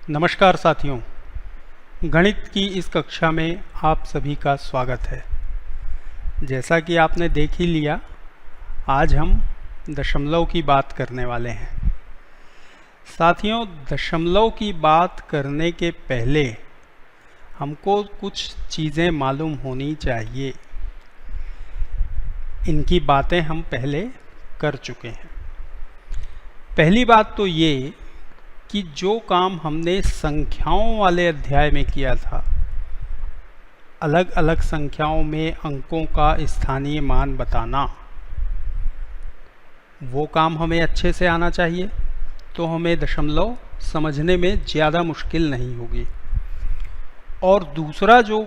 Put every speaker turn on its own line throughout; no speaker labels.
नमस्कार साथियों, गणित की इस कक्षा में आप सभी का स्वागत है। जैसा कि आपने देख ही लिया, आज हम दशमलव की बात करने वाले हैं। साथियों, दशमलव की बात करने के पहले हमको कुछ चीज़ें मालूम होनी चाहिए। इनकी बातें हम पहले कर चुके हैं। पहली बात तो ये कि जो काम हमने संख्याओं वाले अध्याय में किया था, अलग अलग संख्याओं में अंकों का स्थानीय मान बताना, वो काम हमें अच्छे से आना चाहिए, तो हमें दशमलव समझने में ज़्यादा मुश्किल नहीं होगी। और दूसरा जो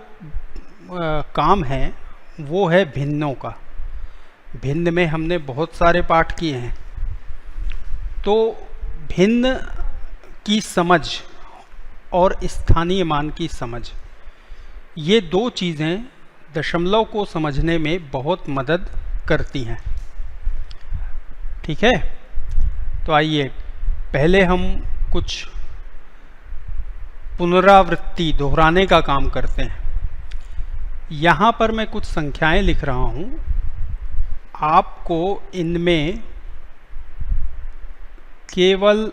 काम है वो है भिन्नों का। भिन्न में हमने बहुत सारे पाठ किए हैं, तो भिन्न की समझ और स्थानीय मान की समझ, ये दो चीज़ें दशमलव को समझने में बहुत मदद करती हैं। ठीक है, तो आइए पहले हम कुछ पुनरावृत्ति दोहराने का काम करते हैं। यहाँ पर मैं कुछ संख्याएं लिख रहा हूँ, आपको इनमें केवल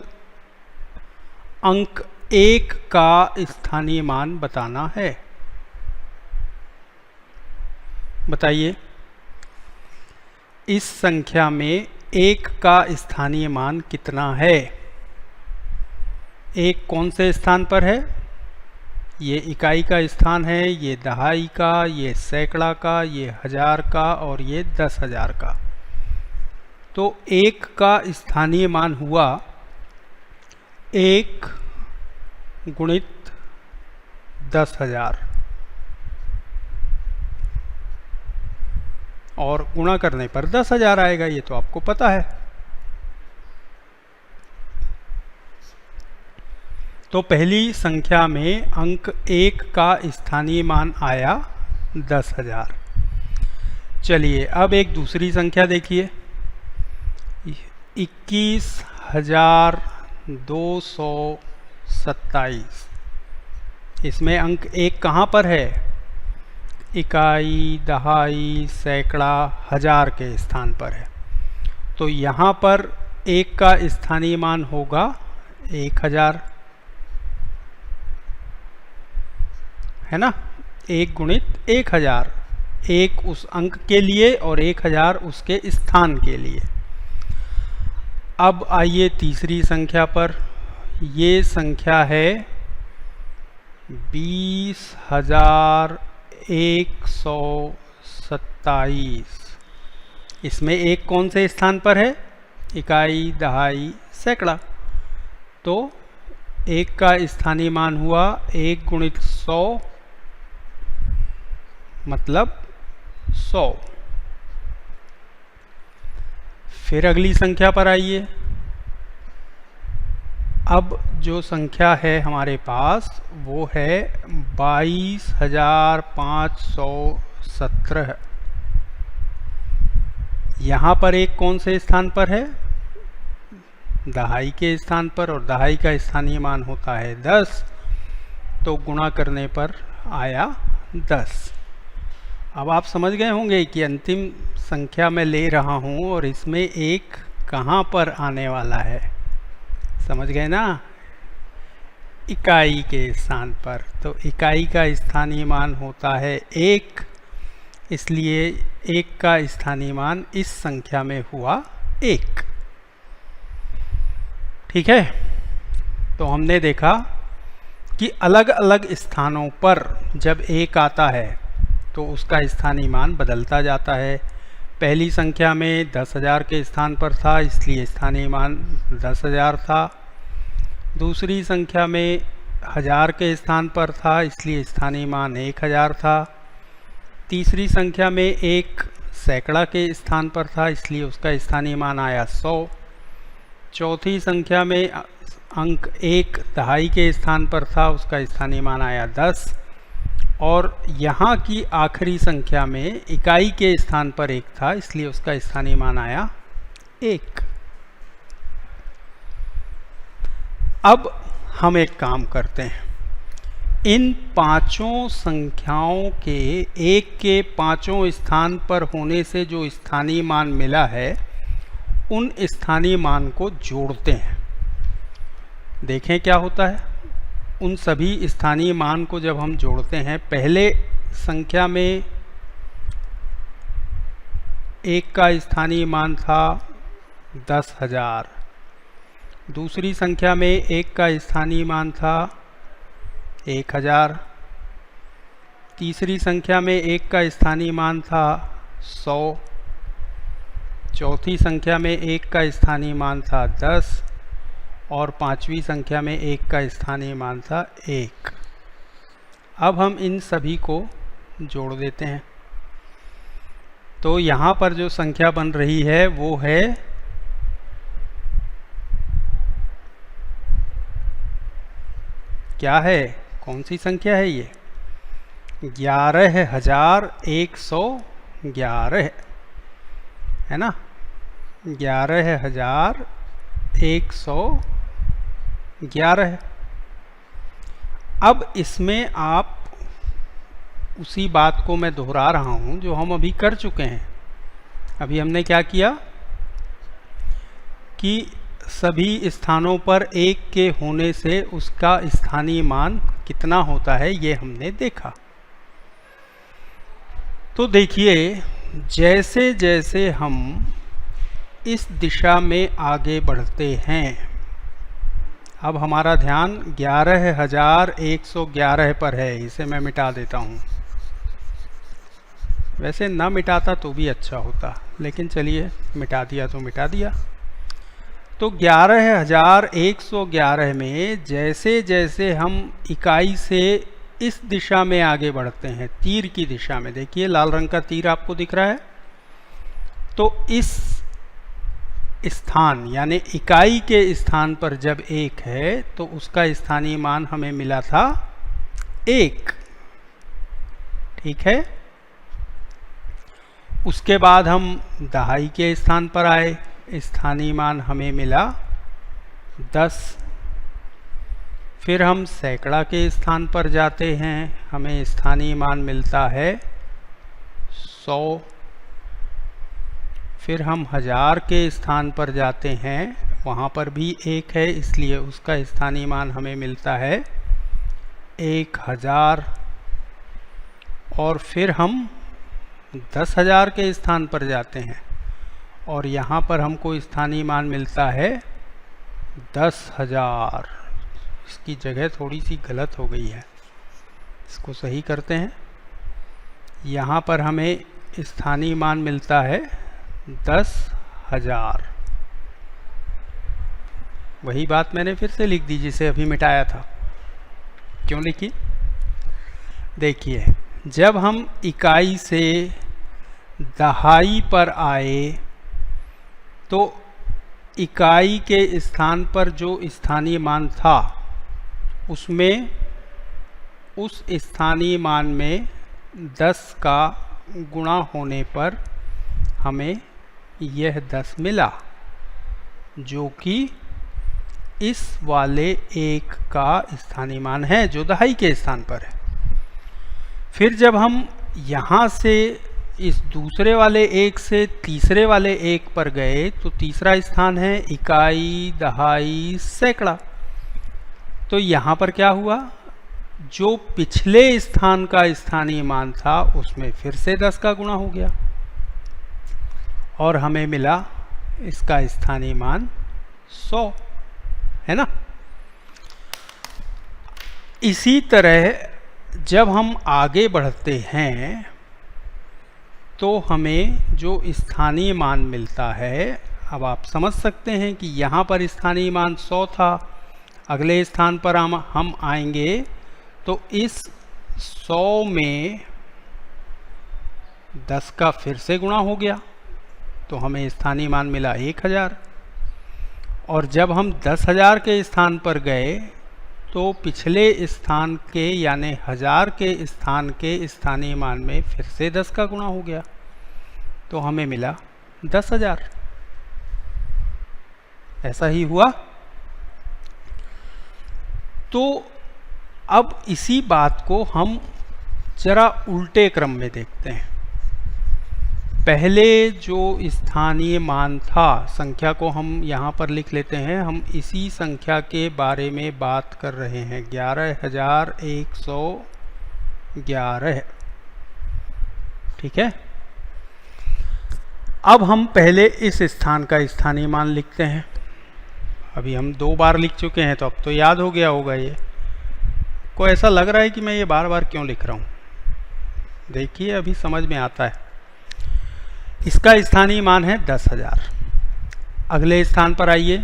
अंक 1 का स्थानीय मान बताना है। बताइए, इस संख्या में 1 का स्थानीय मान कितना है? 1 कौन से स्थान पर है? ये इकाई का स्थान है, ये दहाई का, ये सैकड़ा का, ये हजार का और ये 10,000 का। तो 1 का स्थानीय मान हुआ 1 गुणित 10,000, और गुणा करने पर 10,000 आएगा, ये तो आपको पता है। तो पहली संख्या में अंक 1 का स्थानीय मान आया 10,000। चलिए अब एक दूसरी संख्या देखिए, 21,227। इसमें अंक 1 कहाँ पर है? इकाई, दहाई, सैकड़ा, हजार के स्थान पर है। तो यहाँ पर 1 का स्थानीय मान होगा 1000, है ना? 1 गुणित 1000, 1 उस अंक के लिए और 1000 उसके स्थान के लिए। अब आइए तीसरी संख्या पर। ये संख्या है 20,127। इसमें 1 कौन से स्थान पर है? इकाई, दहाई, सैकड़ा। तो 1 का स्थानीय मान हुआ 1 गुणित 100, मतलब 100। फिर अगली संख्या पर आइए। अब जो संख्या है हमारे पास वो है 22,517। यहाँ पर 1 कौन से स्थान पर है? दहाई के स्थान पर, और दहाई का स्थानीय मान होता है 10, तो गुणा करने पर आया 10। अब आप समझ गए होंगे कि अंतिम संख्या मैं ले रहा हूँ और इसमें 1 कहाँ पर आने वाला है। समझ गए ना? इकाई के स्थान पर। तो इकाई का स्थानीय मान होता है 1, इसलिए 1 का स्थानीय मान इस संख्या में हुआ 1। ठीक है, तो हमने देखा कि अलग अलग स्थानों पर जब 1 आता है तो उसका स्थानीय मान बदलता जाता है। पहली संख्या में 10,000 के स्थान पर था, इसलिए स्थानीय मान 10,000 था। दूसरी संख्या में 1000 के स्थान पर था, इसलिए स्थानीय मान 1000 था। तीसरी संख्या में 1 सैकड़ा के स्थान पर था, इसलिए उसका स्थानीय मान आया 100। चौथी संख्या में अंक 1 दहाई के स्थान पर था, उसका स्थानीय मान आया 10। और यहाँ की आखिरी संख्या में इकाई के स्थान पर 1 था, इसलिए उसका स्थानीय मान आया 1। अब हम एक काम करते हैं, इन पांचों संख्याओं के एक के पांचों स्थान पर होने से जो स्थानीय मान मिला है उन स्थानीय मान को जोड़ते हैं। देखें क्या होता है। उन सभी स्थानीय मान को जब हम जोड़ते हैं, पहले संख्या में एक का स्थानीय मान था 10,000, दूसरी संख्या में एक का स्थानीय मान था 1,000, तीसरी संख्या में एक का स्थानीय मान था 100, चौथी संख्या में एक का स्थानीय मान था 10 और पांचवी संख्या में एक का स्थानीय मान था 1। अब हम इन सभी को जोड़ देते हैं, तो यहाँ पर जो संख्या बन रही है वो है क्या है, कौन सी संख्या है ये, 11,111 है ना, 11,111। अब इसमें आप उसी बात को मैं दोहरा रहा हूँ जो हम अभी कर चुके हैं। अभी हमने क्या किया कि सभी स्थानों पर एक के होने से उसका स्थानीय मान कितना होता है ये हमने देखा। तो देखिए, जैसे जैसे हम इस दिशा में आगे बढ़ते हैं, अब हमारा ध्यान 11,111 पर है। इसे मैं मिटा देता हूँ, वैसे ना मिटाता तो भी अच्छा होता, लेकिन चलिए मिटा दिया तो मिटा दिया। तो 11,111 में जैसे जैसे हम इकाई से इस दिशा में आगे बढ़ते हैं, तीर की दिशा में, देखिए लाल रंग का तीर आपको दिख रहा है, तो इस स्थान यानी इकाई के स्थान पर जब 1 है तो उसका स्थानीय मान हमें मिला था 1। ठीक है। उसके बाद हम दहाई के स्थान पर आए, स्थानीय मान हमें मिला 10। फिर हम सैकड़ा के स्थान पर जाते हैं, हमें स्थानीय मान मिलता है 100। फिर हम 1000 के स्थान पर जाते हैं, वहाँ पर भी 1 है, इसलिए उसका स्थानीय मान हमें मिलता है 1000। और फिर हम 10,000 के स्थान पर जाते हैं और यहाँ पर हमको स्थानीय मान मिलता है 10,000। इसकी जगह थोड़ी सी गलत हो गई है, इसको सही करते हैं। यहाँ पर हमें स्थानीय मान मिलता है 10,000। वही बात मैंने फिर से लिख दी जिसे अभी मिटाया था। क्यों लिखी? देखिए, जब हम इकाई से दहाई पर आए तो इकाई के स्थान पर जो स्थानीय मान था उसमें उस स्थानीय मान में 10 का गुणा होने पर हमें यह 10 मिला, जो कि इस वाले 1 का स्थानीय मान है जो दहाई के स्थान पर है। फिर जब हम यहाँ से इस दूसरे वाले 1 से तीसरे वाले 1 पर गए तो तीसरा स्थान है इकाई, दहाई, सैकड़ा। तो यहाँ पर क्या हुआ, जो पिछले स्थान का स्थानीय मान था उसमें फिर से 10 का गुणा हो गया और हमें मिला इसका स्थानीय मान 100, है ना। इसी तरह जब हम आगे बढ़ते हैं तो हमें जो स्थानीय मान मिलता है, अब आप समझ सकते हैं कि यहाँ पर स्थानीय मान 100 था, अगले स्थान पर हम आएंगे तो इस 100 में 10 का फिर से गुणा हो गया तो हमें स्थानीय मान मिला 1000। और जब हम 10,000 के स्थान पर गए तो पिछले स्थान के यानी 1000 के स्थान के स्थानीय मान में फिर से 10 का गुणा हो गया तो हमें मिला 10,000। ऐसा ही हुआ। तो अब इसी बात को हम जरा उल्टे क्रम में देखते हैं। पहले जो स्थानीय मान था, संख्या को हम यहाँ पर लिख लेते हैं, हम इसी संख्या के बारे में बात कर रहे हैं, 11,111। ठीक है। अब हम पहले इस स्थान का स्थानीय मान लिखते हैं। अभी हम 2 बार लिख चुके हैं, तो अब तो याद हो गया होगा। ये को ऐसा लग रहा है कि मैं ये बार बार क्यों लिख रहा हूँ। देखिए अभी समझ में आता है। इसका स्थानीय मान है 10,000। अगले स्थान पर आइए,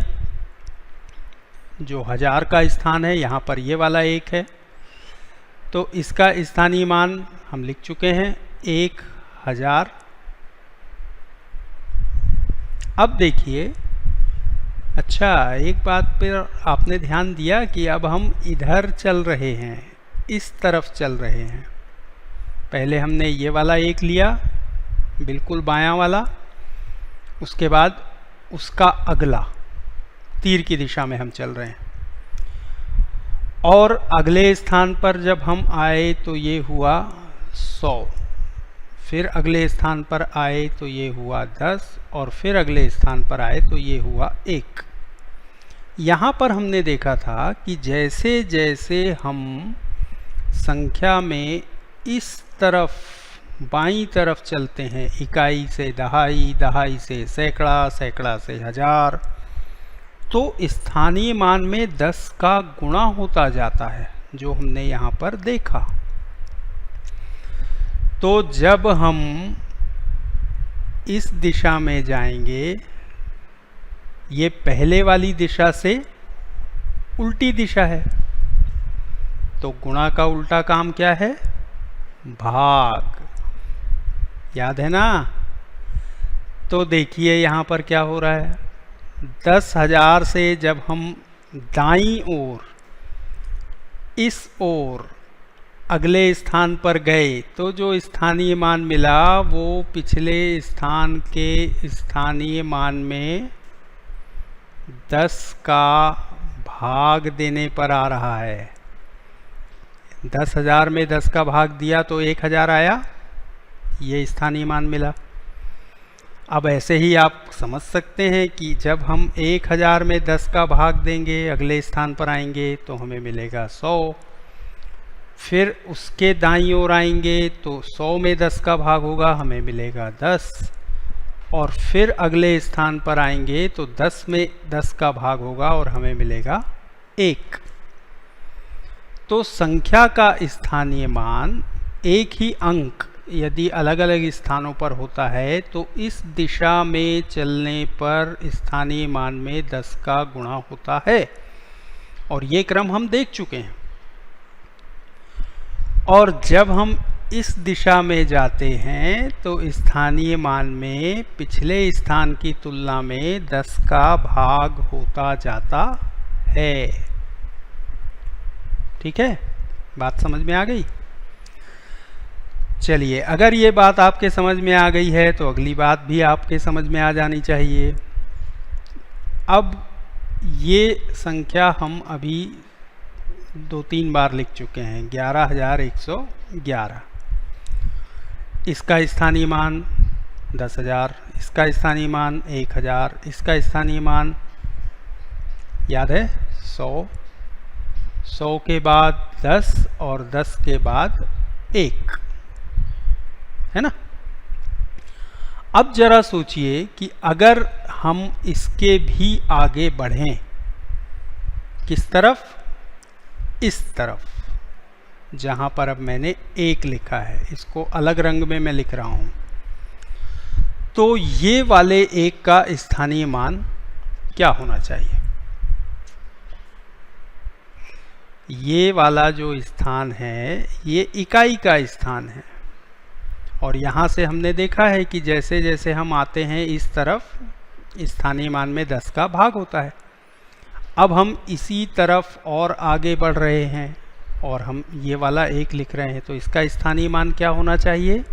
जो 1000 का स्थान है, यहाँ पर ये वाला 1 है, तो इसका स्थानीय मान हम लिख चुके हैं 1000। अब देखिए, अच्छा एक बात पर आपने ध्यान दिया कि अब हम इधर चल रहे हैं, इस तरफ चल रहे हैं। पहले हमने ये वाला 1 लिया, बिल्कुल बायां वाला, उसके बाद उसका अगला, तीर की दिशा में हम चल रहे हैं। और अगले स्थान पर जब हम आए तो ये हुआ 100, फिर अगले स्थान पर आए तो ये हुआ 10, और फिर अगले स्थान पर आए तो ये हुआ 1। यहाँ पर हमने देखा था कि जैसे जैसे हम संख्या में इस तरफ बाईं तरफ चलते हैं, इकाई से दहाई, दहाई से सैकड़ा, सैकड़ा से 1000, तो स्थानीय मान में 10 का गुणा होता जाता है, जो हमने यहाँ पर देखा। तो जब हम इस दिशा में जाएंगे, ये पहले वाली दिशा से उल्टी दिशा है, तो गुणा का उल्टा काम क्या है? भाग। याद है ना? तो देखिए यहाँ पर क्या हो रहा है। 10,000 से जब हम दाईं ओर, इस ओर अगले स्थान पर गए, तो जो स्थानीय मान मिला वो पिछले स्थान के स्थानीय मान में 10 का भाग देने पर आ रहा है। 10,000 में 10 का भाग दिया तो 1,000 आया, ये स्थानीय मान मिला। अब ऐसे ही आप समझ सकते हैं कि जब हम 1,000 में 10 का भाग देंगे, अगले स्थान पर आएंगे तो हमें मिलेगा 100। फिर उसके दाईं ओर आएंगे तो 100 में 10 का भाग होगा, हमें मिलेगा 10। और फिर अगले स्थान पर आएंगे तो 10 में 10 का भाग होगा और हमें मिलेगा 1। तो संख्या का स्थानीय मान एक ही अंक यदि अलग अलग स्थानों पर होता है तो इस दिशा में चलने पर स्थानीय मान में 10 का गुणा होता है, और ये क्रम हम देख चुके हैं। और जब हम इस दिशा में जाते हैं तो स्थानीय मान में पिछले स्थान की तुलना में 10 का भाग होता जाता है। ठीक है, बात समझ में आ गई? चलिए, अगर ये बात आपके समझ में आ गई है तो अगली बात भी आपके समझ में आ जानी चाहिए। अब ये संख्या हम अभी 2-3 बार लिख चुके हैं, 11,111। इसका स्थानीय मान 10,000, इसका स्थानीय मान 1,000, इसका स्थानीय मान याद है 100, 100 के बाद 10 और 10 के बाद 1, है ना? अब जरा सोचिए कि अगर हम इसके भी आगे बढ़ें, किस तरफ? इस तरफ, जहां पर अब मैंने 1 लिखा है, इसको अलग रंग में मैं लिख रहा हूं। तो ये वाले 1 का स्थानीय मान क्या होना चाहिए? ये वाला जो स्थान है ये इकाई का स्थान है, और यहाँ से हमने देखा है कि जैसे जैसे हम आते हैं इस तरफ स्थानीय मान में 10 का भाग होता है। अब हम इसी तरफ और आगे बढ़ रहे हैं और हम ये वाला 1 लिख रहे हैं, तो इसका स्थानीय मान क्या होना चाहिए?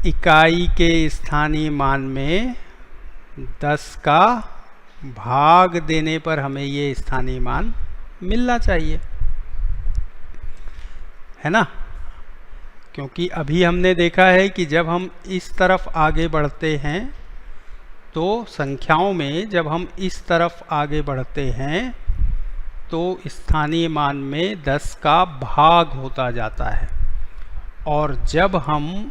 इकाई के स्थानीय मान में 10 का भाग देने पर हमें ये स्थानीय मान मिलना चाहिए, है ना। क्योंकि अभी हमने देखा है कि जब हम इस तरफ आगे बढ़ते हैं तो संख्याओं में जब हम इस तरफ आगे बढ़ते हैं तो स्थानीय मान में 10 का भाग होता जाता है, और जब हम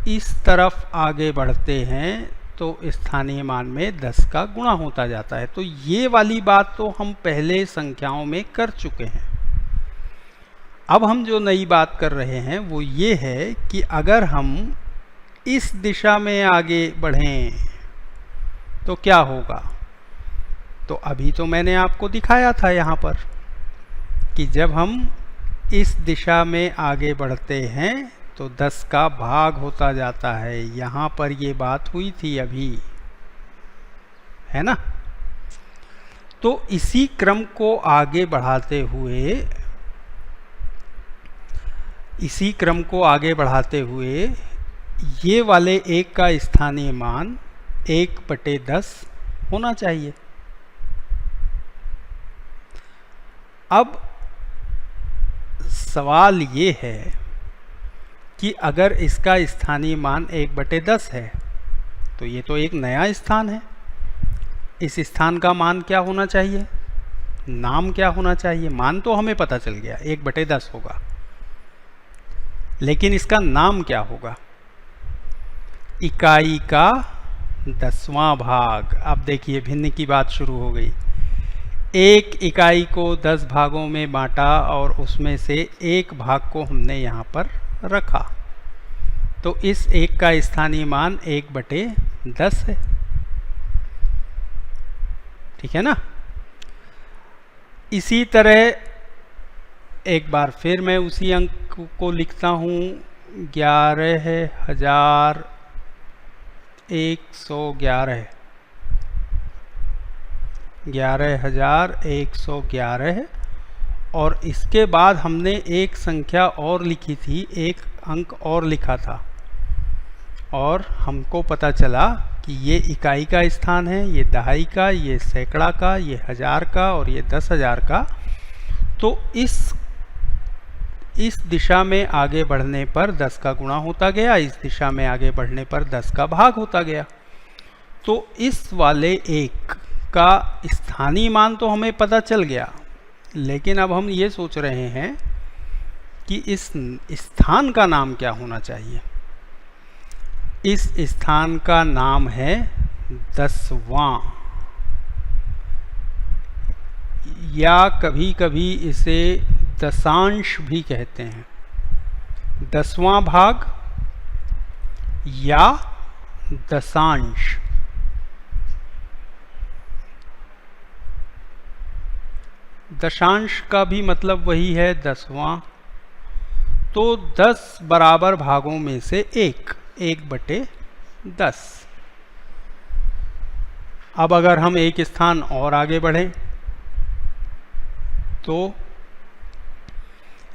इस तरफ आगे बढ़ते हैं तो स्थानीय मान में 10 का गुणा होता जाता है। तो ये वाली बात तो हम पहले संख्याओं में कर चुके हैं। अब हम जो नई बात कर रहे हैं वो ये है कि अगर हम इस दिशा में आगे बढ़ें तो क्या होगा। तो अभी तो मैंने आपको दिखाया था यहाँ पर कि जब हम इस दिशा में आगे बढ़ते हैं तो 10 का भाग होता जाता है। यहाँ पर ये बात हुई थी अभी, है ना। तो इसी क्रम को आगे बढ़ाते हुए ये वाले 1 का स्थानीय मान 1/10 होना चाहिए। अब सवाल ये है कि अगर इसका स्थानीय मान 1/10 है तो ये तो एक नया स्थान है। इस स्थान का मान क्या होना चाहिए, नाम क्या होना चाहिए। मान तो हमें पता चल गया 1/10 होगा, लेकिन इसका नाम क्या होगा। इकाई का 10वां भाग। अब देखिए भिन्न की बात शुरू हो गई। एक इकाई को 10 भागों में बांटा और उसमें से एक भाग को हमने यहाँ पर रखा, तो इस एक का स्थानीय मान 1/10 है, ठीक है ना। इसी तरह एक बार फिर मैं उसी अंक को लिखता हूँ, 11,111 11,111, और इसके बाद हमने एक संख्या और लिखी थी, एक अंक और लिखा था, और हमको पता चला कि ये इकाई का स्थान है, ये दहाई का, ये सैकड़ा का, ये हजार का और ये 10,000 का। तो इस दिशा में आगे बढ़ने पर 10 का गुणा होता गया, इस दिशा में आगे बढ़ने पर 10 का भाग होता गया। तो इस वाले एक का स्थानीय मान तो हमें पता चल गया, लेकिन अब हम ये सोच रहे हैं कि इस स्थान का नाम क्या होना चाहिए। इस स्थान का नाम है 10वां, या कभी कभी इसे दशांश भी कहते हैं। 10वां भाग या दशांश। दशांश का भी मतलब वही है 10वां। तो 10 बराबर भागों में से 1/10। अब अगर हम एक स्थान और आगे बढ़ें तो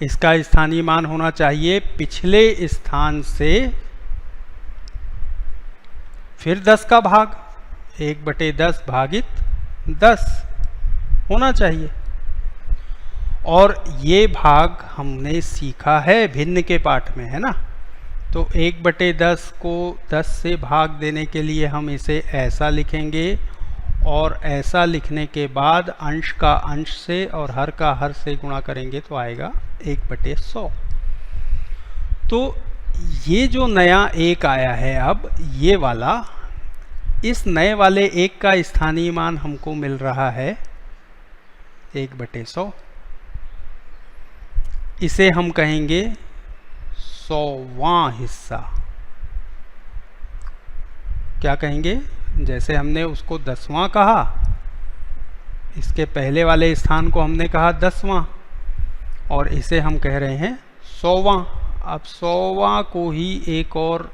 इसका स्थानीय मान होना चाहिए पिछले स्थान से फिर 10 का भाग, 1/10 भागित 10 होना चाहिए। और ये भाग हमने सीखा है भिन्न के पाठ में, है ना। तो 1/10 को 10 से भाग देने के लिए हम इसे ऐसा लिखेंगे, और ऐसा लिखने के बाद अंश का अंश से और हर का हर से गुणा करेंगे तो आएगा 1/100। तो ये जो नया एक आया है, अब ये वाला, इस नए वाले एक का स्थानीय मान हमको मिल रहा है 1/100। इसे हम कहेंगे 100वां हिस्सा। क्या कहेंगे, जैसे हमने उसको 10वां कहा, इसके पहले वाले स्थान को हमने कहा 10वां, और इसे हम कह रहे हैं 100वां। अब 100वां को ही एक और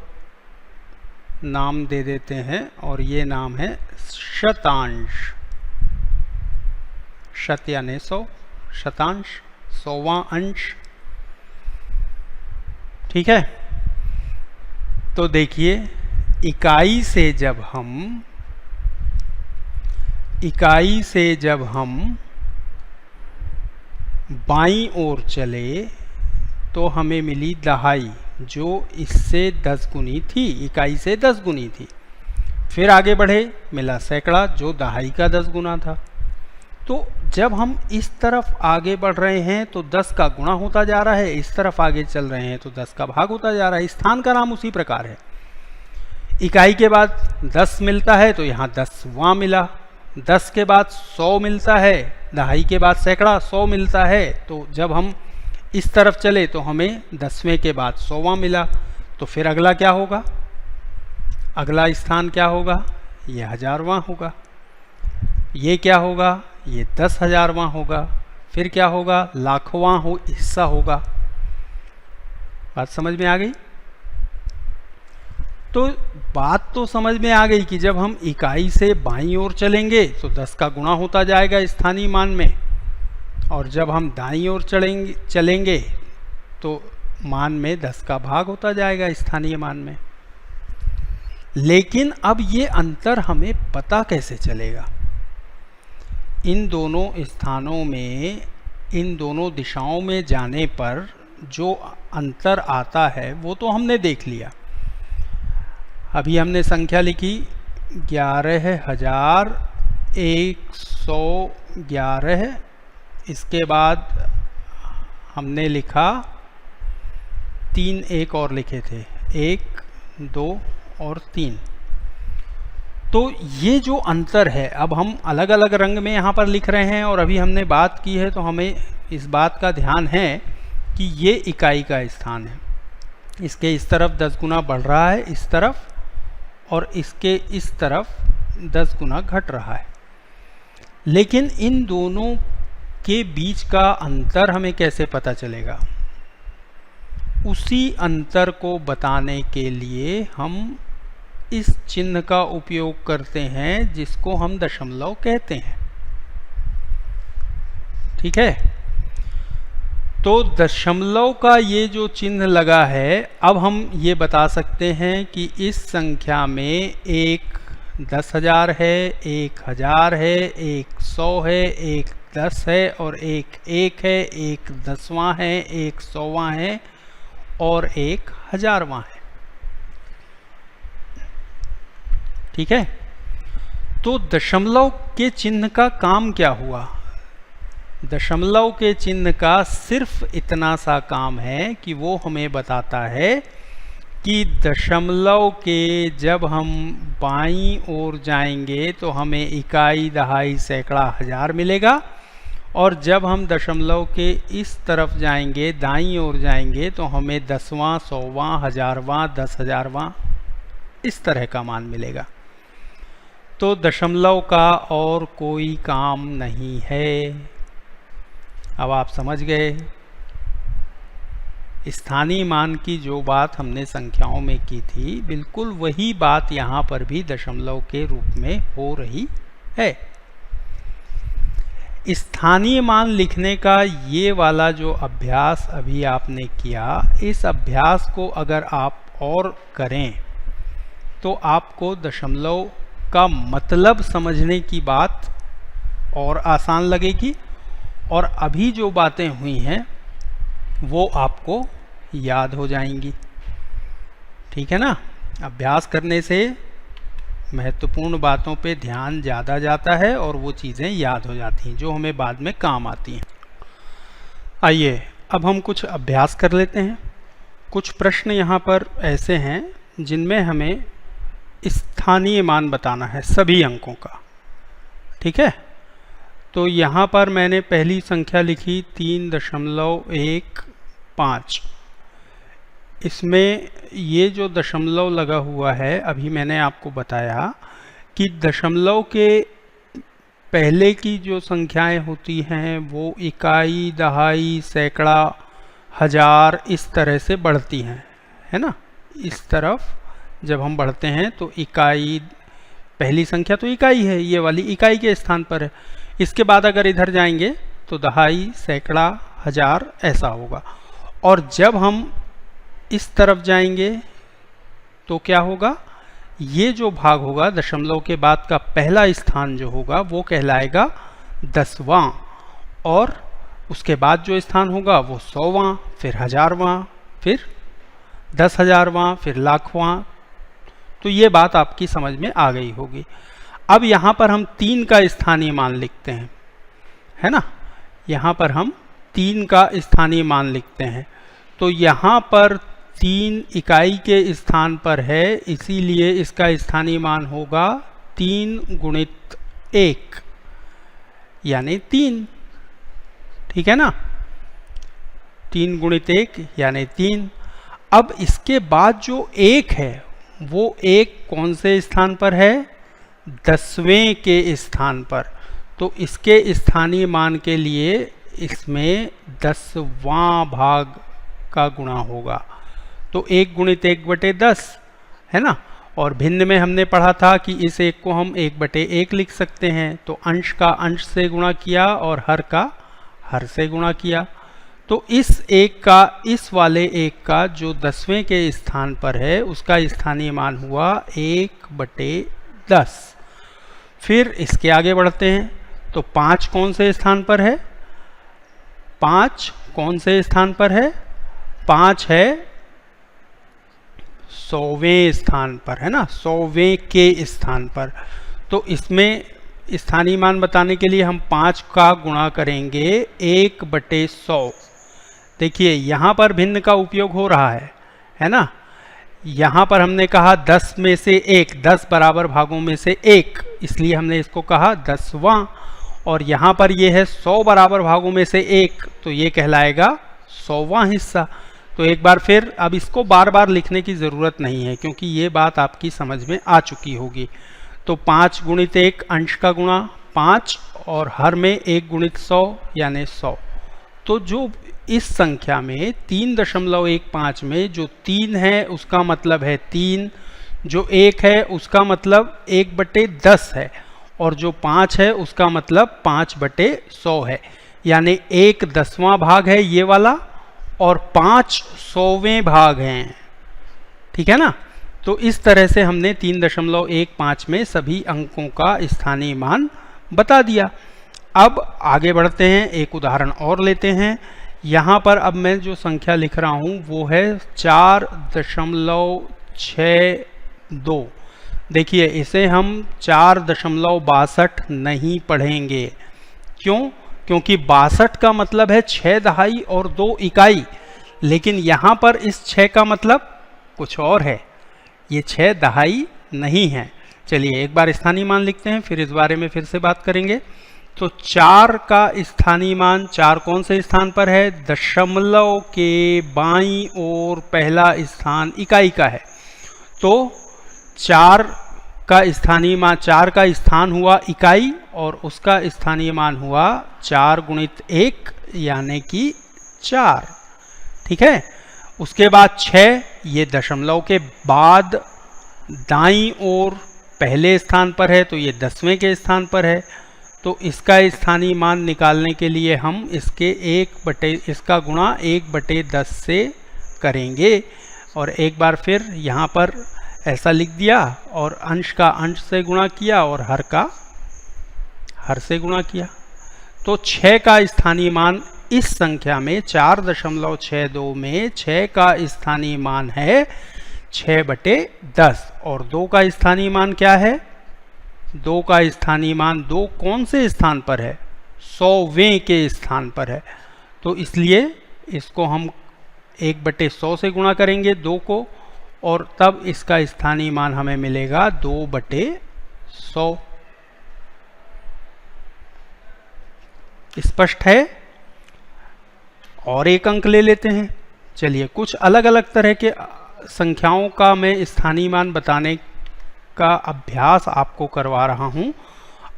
नाम दे देते हैं, और ये नाम है शतांश। शत यानी 100, शतांश 100वां अंश, ठीक है। तो देखिए, इकाई से जब हम इकाई से जब हम बाईं ओर चले तो हमें मिली दहाई, जो इससे 10 गुनी थी, इकाई से 10 गुनी थी। फिर आगे बढ़े, मिला सैकड़ा, जो दहाई का 10 गुना था। तो जब हम इस तरफ आगे बढ़ रहे हैं तो 10 का गुणा होता जा रहा है, इस तरफ आगे चल रहे हैं तो 10 का भाग होता जा रहा है। स्थान का नाम उसी प्रकार है। इकाई के बाद 10 मिलता है तो यहाँ 10वां मिला, 10 के बाद 100 मिलता है, दहाई के बाद सैकड़ा 100 मिलता है। तो जब हम इस तरफ चले तो हमें 10वें के बाद 100वां मिला। तो फिर अगला क्या होगा, अगला स्थान क्या होगा, ये 1000वां होगा। ये क्या होगा, ये 10,000वां होगा। फिर क्या होगा, लाखवां हिस्सा होगा। बात समझ में आ गई? तो बात तो समझ में आ गई कि जब हम इकाई से बाईं ओर चलेंगे तो 10 का गुणा होता जाएगा स्थानीय मान में, और जब हम दाईं ओर चलेंगे तो मान में 10 का भाग होता जाएगा स्थानीय मान में। लेकिन अब ये अंतर हमें पता कैसे चलेगा? इन दोनों स्थानों में, इन दोनों दिशाओं में जाने पर जो अंतर आता है वो तो हमने देख लिया। अभी हमने संख्या लिखी 11,111। इसके बाद हमने लिखा 3 एक और लिखे थे, 1, 2 और 3। तो ये जो अंतर है, अब हम अलग अलग रंग में यहाँ पर लिख रहे हैं और अभी हमने बात की है तो हमें इस बात का ध्यान है कि ये इकाई का स्थान है। इसके इस तरफ 10 गुना बढ़ रहा है इस तरफ, और इसके इस तरफ 10 गुना घट रहा है। लेकिन इन दोनों के बीच का अंतर हमें कैसे पता चलेगा? उसी अंतर को बताने के लिए हम इस चिन्ह का उपयोग करते हैं जिसको हम दशमलव कहते हैं। ठीक है? तो दशमलव का ये जो चिन्ह लगा है, अब हम ये बता सकते हैं कि इस संख्या में एक 10,000 है, 1,000 है, 100 है, एक 10 है और एक 1 है, एक 10वां है, एक 100वां है और एक 1000वां है। ठीक है? तो दशमलव के चिन्ह का काम क्या हुआ? दशमलव के चिन्ह का सिर्फ इतना सा काम है कि वो हमें बताता है कि दशमलव के जब हम बाईं ओर जाएंगे तो हमें इकाई, दहाई, सैकड़ा, हजार मिलेगा, और जब हम दशमलव के इस तरफ जाएंगे, दाईं ओर जाएंगे, तो हमें 10वां, 100वां, 1000वां, 10,000वां इस तरह का मान मिलेगा। तो दशमलव का और कोई काम नहीं है। अब आप समझ गए। स्थानीय मान की जो बात हमने संख्याओं में की थी, बिल्कुल वही बात यहाँ पर भी दशमलव के रूप में हो रही है। स्थानीय मान लिखने का ये वाला जो अभ्यास अभी आपने किया, इस अभ्यास को अगर आप और करें तो आपको दशमलव का मतलब समझने की बात और आसान लगेगी, और अभी जो बातें हुई हैं वो आपको याद हो जाएंगी। ठीक है ना? अभ्यास करने से महत्वपूर्ण बातों पे ध्यान ज़्यादा जाता है और वो चीज़ें याद हो जाती हैं जो हमें बाद में काम आती हैं। आइए अब हम कुछ अभ्यास कर लेते हैं। कुछ प्रश्न यहाँ पर ऐसे हैं जिनमें हमें स्थानीय मान बताना है सभी अंकों का। ठीक है? तो यहाँ पर मैंने पहली संख्या लिखी 3.15। इसमें ये जो दशमलव लगा हुआ है, अभी मैंने आपको बताया कि दशमलव के पहले की जो संख्याएं होती हैं वो इकाई, दहाई, सैकड़ा, हजार इस तरह से बढ़ती हैं, है ना? इस तरफ जब हम बढ़ते हैं तो इकाई, पहली संख्या तो इकाई है, ये वाली इकाई के स्थान पर है। इसके बाद अगर इधर जाएंगे तो दहाई, सैकड़ा, हजार ऐसा होगा। और जब हम इस तरफ जाएंगे तो क्या होगा? ये जो भाग होगा दशमलव के बाद का पहला स्थान जो होगा वो कहलाएगा 10वां, और उसके बाद जो स्थान होगा वो 100वां, फिर 1000वां, फिर 10,000वां, फिर लाखवां। तो ये बात आपकी समझ में आ गई होगी। अब यहाँ पर हम 3 का स्थानीय मान लिखते हैं, है ना। यहाँ पर हम 3 का स्थानीय मान लिखते हैं। तो यहाँ पर 3 इकाई के स्थान पर है, इसीलिए इसका स्थानीय मान होगा 3 गुणित 1 यानी 3। ठीक है ना, 3 गुणित 1 यानी 3। अब इसके बाद जो 1 है वो 1 कौन से स्थान पर है? 10वें के स्थान पर। तो इसके स्थानीय मान के लिए इसमें 10वां भाग का गुणा होगा। तो 1 गुणित 1/10 है ना। और भिन्न में हमने पढ़ा था कि इस 1 को हम 1/1 लिख सकते हैं। तो अंश का अंश से गुणा किया और हर का हर से गुणा किया। तो इस 1 का, इस वाले 1 का जो 10वें के स्थान पर है उसका स्थानीय मान हुआ 1/10। फिर इसके आगे बढ़ते हैं। तो 5 कौन से स्थान पर है? 5 कौन से स्थान पर है? 5 है 100वें स्थान पर, है ना, 100वें के स्थान पर। तो इसमें स्थानीय मान बताने के लिए हम 5 का गुणा करेंगे 1/100। देखिए यहाँ पर भिन्न का उपयोग हो रहा है ना। यहाँ पर हमने कहा 10 में से 1, 10 बराबर भागों में से 1, इसलिए हमने इसको कहा 10वां। और यहाँ पर ये है 100 बराबर भागों में से 1, तो ये कहलाएगा 100वां हिस्सा। तो एक बार फिर, अब इसको बार बार लिखने की ज़रूरत नहीं है क्योंकि ये बात आपकी समझ में आ चुकी होगी। तो 5 गुणित 1 अंश का गुणा 5 और हर में 1 गुणित 100 यानी 100। तो जो इस संख्या में 3.15 में जो 3 है उसका मतलब है 3, जो 1 है उसका मतलब 1/10 है, और जो 5 है उसका मतलब 5/100 है। यानी 1 10वां भाग है ये वाला और 5 100वें भाग हैं। ठीक है ना। तो इस तरह से हमने 3.15 में सभी अंकों का स्थानीय मान बता दिया। अब आगे बढ़ते हैं, एक उदाहरण और लेते हैं। यहाँ पर अब मैं जो संख्या लिख रहा हूँ वो है 4.62। देखिए इसे हम 4.62 नहीं पढ़ेंगे। क्यों? क्योंकि 62 का मतलब है 6 दहाई और 2 इकाई, लेकिन यहाँ पर इस 6 का मतलब कुछ और है, ये 6 दहाई नहीं है। चलिए एक बार स्थानीय मान लिखते हैं, फिर इस बारे में फिर से बात करेंगे। तो 4 का स्थानीय मान, 4 कौन से स्थान पर है? दशमलव के बाईं ओर पहला स्थान इकाई का है। तो 4 का स्थानीय मान, 4 का स्थान हुआ इकाई और उसका स्थानीय मान हुआ 4 गुणित 1 यानी कि 4। ठीक है। उसके बाद 6, ये दशमलव के बाद दाईं ओर पहले स्थान पर है, तो ये 10वें के स्थान पर है। तो इसका स्थानीय मान निकालने के लिए हम इसका गुणा 1/10 से करेंगे। और एक बार फिर यहाँ पर ऐसा लिख दिया और अंश का अंश से गुणा किया और हर का हर से गुणा किया। तो 6 का स्थानीय मान इस संख्या में 4.62 में 6 का स्थानीय मान है 6/10। और 2 का स्थानीय मान क्या है? 2 का स्थानीय मान 2 कौन से स्थान पर है? 100वें के स्थान पर है। तो इसलिए इसको हम 1/100 से गुणा करेंगे 2 को, और तब इसका स्थानीय मान हमें मिलेगा 2/100। स्पष्ट है? और एक अंक ले लेते हैं। चलिए कुछ अलग अलग तरह के संख्याओं का मैं स्थानीय मान बताने का अभ्यास आपको करवा रहा हूं।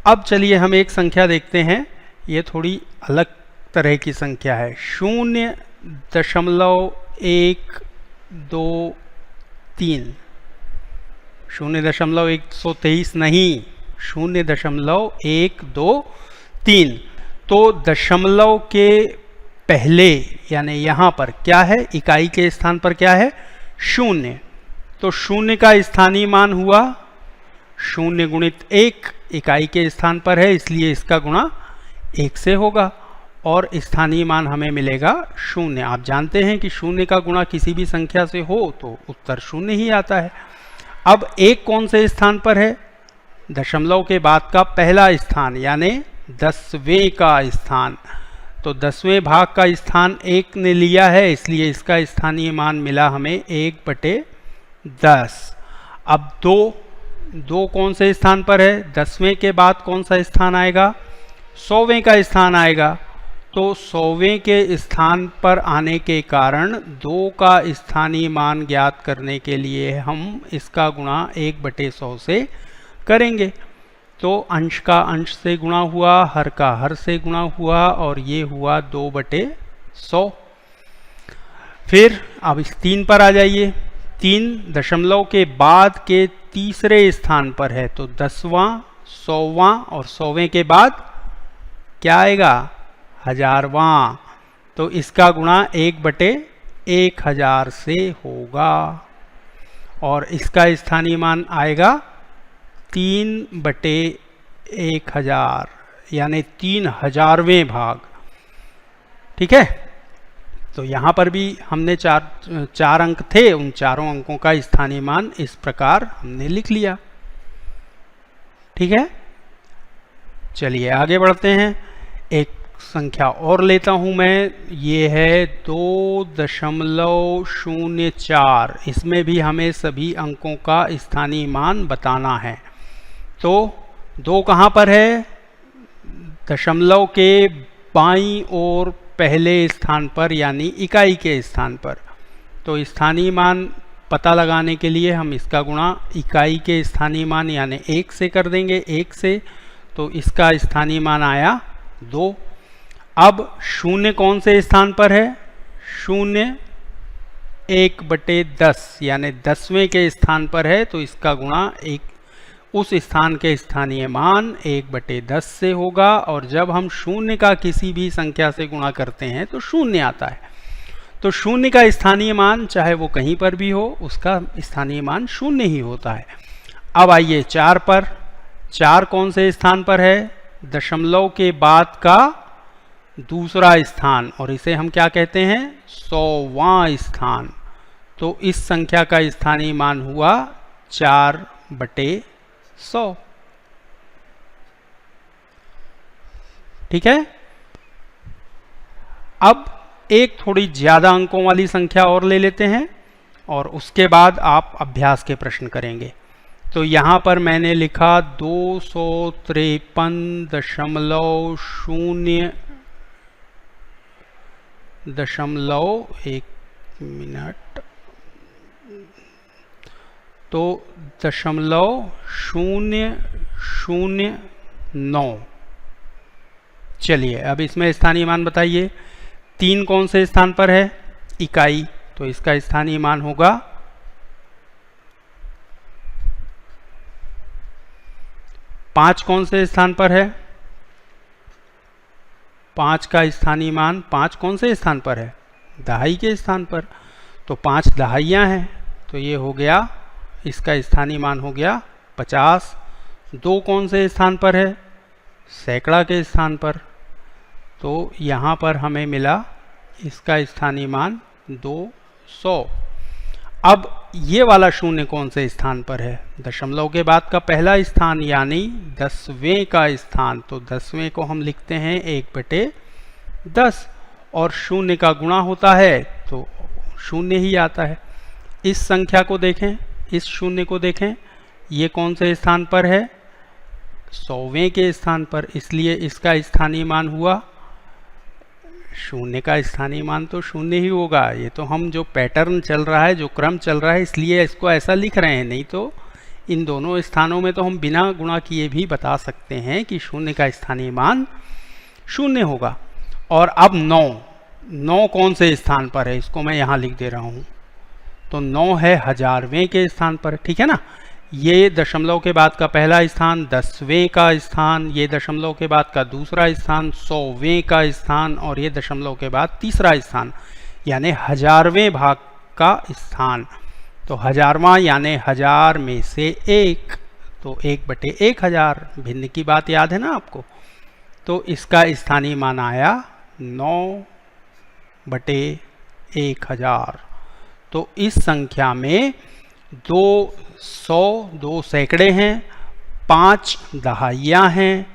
अब चलिए हम एक संख्या देखते हैं, ये थोड़ी अलग तरह की संख्या है। 0.123, 0.123 नहीं, 0.123। तो दशमलव के पहले यानी यहाँ पर क्या है? इकाई के स्थान पर क्या है? 0। तो शून्य का स्थानीय मान हुआ 0 गुणित 1, इकाई के स्थान पर है इसलिए इसका गुणा 1 से होगा और स्थानीय मान हमें मिलेगा 0। आप जानते हैं कि 0 का गुणा किसी भी संख्या से हो तो उत्तर 0 ही आता है। अब 1 कौन से स्थान पर है? दशमलव के बाद का पहला स्थान यानी 10वें का स्थान। तो 10वें भाग का स्थान 1 ने लिया है इसलिए इसका स्थानीय मान मिला हमें 1/10। अब 2 कौन से स्थान पर है? 10वें के बाद कौन सा स्थान आएगा? 100वें का स्थान आएगा। तो 100वें के स्थान पर आने के कारण 2 का स्थानीय मान ज्ञात करने के लिए हम इसका गुणा 1/100 से करेंगे। तो अंश का अंश से गुणा हुआ, हर का हर से गुणा हुआ और ये हुआ 2/100। फिर अब इस 3 पर आ जाइए। 3 दशमलव के बाद के तीसरे स्थान पर है तो 10वां, 100वां और 100वें के बाद क्या आएगा? 1000वां। तो इसका गुणा 1/1000 से होगा और इसका स्थानीय मान आएगा 3/1000 यानी 3000वें भाग। ठीक है, तो यहाँ पर भी हमने चार अंक थे, उन चारों अंकों का स्थानीय मान इस प्रकार हमने लिख लिया। ठीक है, चलिए आगे बढ़ते हैं। एक संख्या और लेता हूं मैं, ये है 2.04। इसमें भी हमें सभी अंकों का स्थानीय मान बताना है। तो 2 कहाँ पर है? दशमलव के बाईं ओर पहले स्थान पर यानी इकाई के स्थान पर। तो स्थानीय मान पता लगाने के लिए हम इसका गुणा इकाई के स्थानीय मान यानी 1 से कर देंगे। 1 से तो इसका स्थानीय मान आया 2। अब 0 कौन से स्थान पर है? 0 1/10 यानी 10वें के स्थान पर है तो इसका गुणा उस स्थान के स्थानीय मान 1/10 से होगा। और जब हम 0 का किसी भी संख्या से गुणा करते हैं तो 0 आता है। तो 0 का स्थानीय मान चाहे वो कहीं पर भी हो उसका स्थानीय मान 0 ही होता है। अब आइए 4 पर। 4 कौन से स्थान पर है? दशमलव के बाद का दूसरा स्थान और इसे हम क्या कहते हैं? 100वां स्थान। तो इस संख्या का स्थानीय मान हुआ 4/100। ठीक है, अब एक थोड़ी ज्यादा अंकों वाली संख्या और ले लेते हैं और उसके बाद आप अभ्यास के प्रश्न करेंगे। तो यहाँ पर मैंने लिखा 200.09। चलिए अब इसमें स्थानीय मान बताइए। 3 कौन से स्थान पर है? इकाई। तो इसका स्थानीय मान होगा 5 कौन से स्थान पर है? 5 का स्थानीय मान 5 कौन से स्थान पर है? दहाई के स्थान पर। तो 5 दहाइयाँ हैं तो ये हो गया, इसका स्थानीय मान हो गया 50। 2 कौन से स्थान पर है? सैकड़ा के स्थान पर। तो यहाँ पर हमें मिला इसका स्थानीय मान 200। अब ये वाला 0 कौन से स्थान पर है? दशमलव के बाद का पहला स्थान यानी 10वें का स्थान। तो 10वें को हम लिखते हैं 1/10 और 0 का गुणा होता है तो 0 ही आता है। इस संख्या को देखें, इस 0 को देखें, ये कौन से स्थान पर है? 100वें के स्थान पर। इसलिए इसका स्थानीय मान हुआ 0 का स्थानीय मान तो 0 ही होगा। ये तो हम जो पैटर्न चल रहा है, जो क्रम चल रहा है, इसलिए इसको ऐसा लिख रहे हैं। नहीं तो इन दोनों स्थानों में तो हम बिना गुणा किए भी बता सकते हैं कि 0 का स्थानीय मान 0 होगा। और अब 9 कौन से स्थान पर है? इसको मैं यहाँ लिख दे रहा हूँ। तो 9 है 1000वें के स्थान पर। ठीक है ना, ये दशमलव के बाद का पहला स्थान, 10वें का स्थान, ये दशमलव के बाद का दूसरा स्थान, 100वें का स्थान और ये दशमलव के बाद तीसरा स्थान यानी 1000वें भाग का स्थान। तो हजारवां यानी 1000 में से 1, तो 1/1000, भिन्न की बात याद है ना आपको। तो इसका स्थानीय मान आया 9/1000। तो इस संख्या में 200 2 सैकड़े हैं, 5 दहाइयाँ हैं,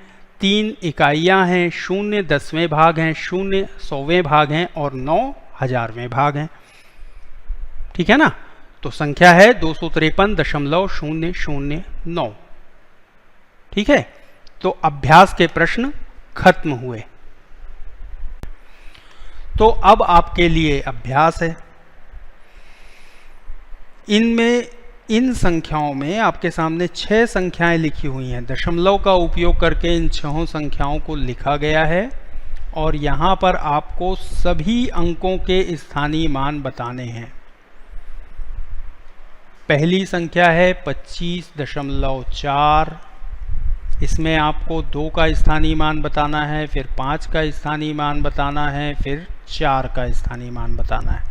3 इकाइयाँ हैं, 0 10वें भाग हैं, 0 100वें भाग हैं और 9 1000वें भाग हैं। ठीक है ना। तो संख्या है 253.009। ठीक है। तो अभ्यास के प्रश्न खत्म हुए। तो अब आपके लिए अभ्यास है। इन संख्याओं में आपके सामने 6 संख्याएं लिखी हुई हैं। दशमलव का उपयोग करके इन 6 संख्याओं को लिखा गया है और यहाँ पर आपको सभी अंकों के स्थानीय मान बताने हैं। पहली संख्या है 25.4। इसमें आपको 2 का स्थानीय मान बताना है, फिर 5 का स्थानीय मान बताना है, फिर 4 का स्थानीय मान बताना है।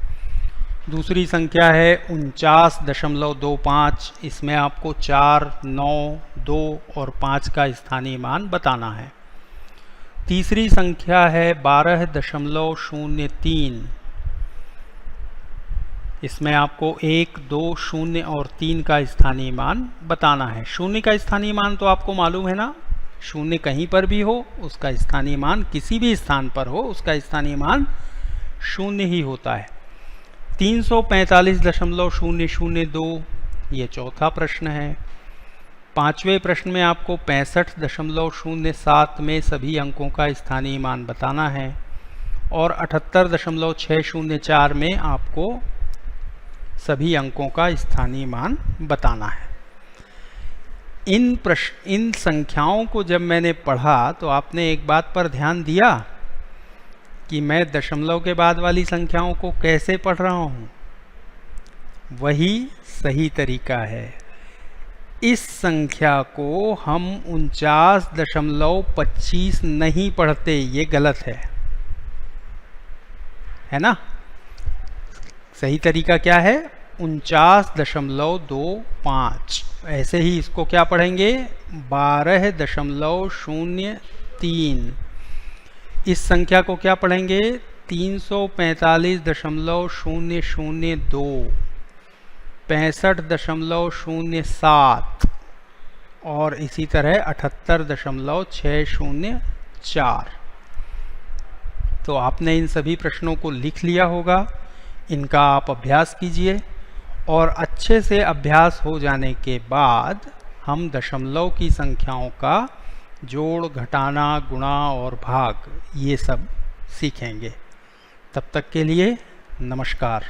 दूसरी संख्या है 49.25। इसमें आपको 4, 9, 2 और 5 का स्थानीय मान बताना है। तीसरी संख्या है 12.03। इसमें आपको 1, 2, 0 और 3 का स्थानीय मान बताना है। 0 का स्थानीय मान तो आपको मालूम है ना, 0 कहीं पर भी हो उसका स्थानीय मान, किसी भी स्थान पर हो उसका स्थानीय मान 0 ही होता है। 345.002 ये चौथा प्रश्न है। पांचवें प्रश्न में आपको 65.07 में सभी अंकों का स्थानीय मान बताना है और 78.604 में आपको सभी अंकों का स्थानीय मान बताना है। इन संख्याओं को जब मैंने पढ़ा तो आपने एक बात पर ध्यान दिया कि मैं दशमलव के बाद वाली संख्याओं को कैसे पढ़ रहा हूँ। वही सही तरीका है। इस संख्या को हम 49.25 नहीं पढ़ते, ये गलत है ना। सही तरीका क्या है? 49.25। ऐसे ही इसको क्या पढ़ेंगे? 12.03। इस संख्या को क्या पढ़ेंगे? 345.002, 65.07 और इसी तरह 78.604। तो आपने इन सभी प्रश्नों को लिख लिया होगा। इनका आप अभ्यास कीजिए और अच्छे से अभ्यास हो जाने के बाद हम दशमलव की संख्याओं का जोड़, घटाना, गुणा और भाग ये सब सीखेंगे। तब तक के लिए नमस्कार।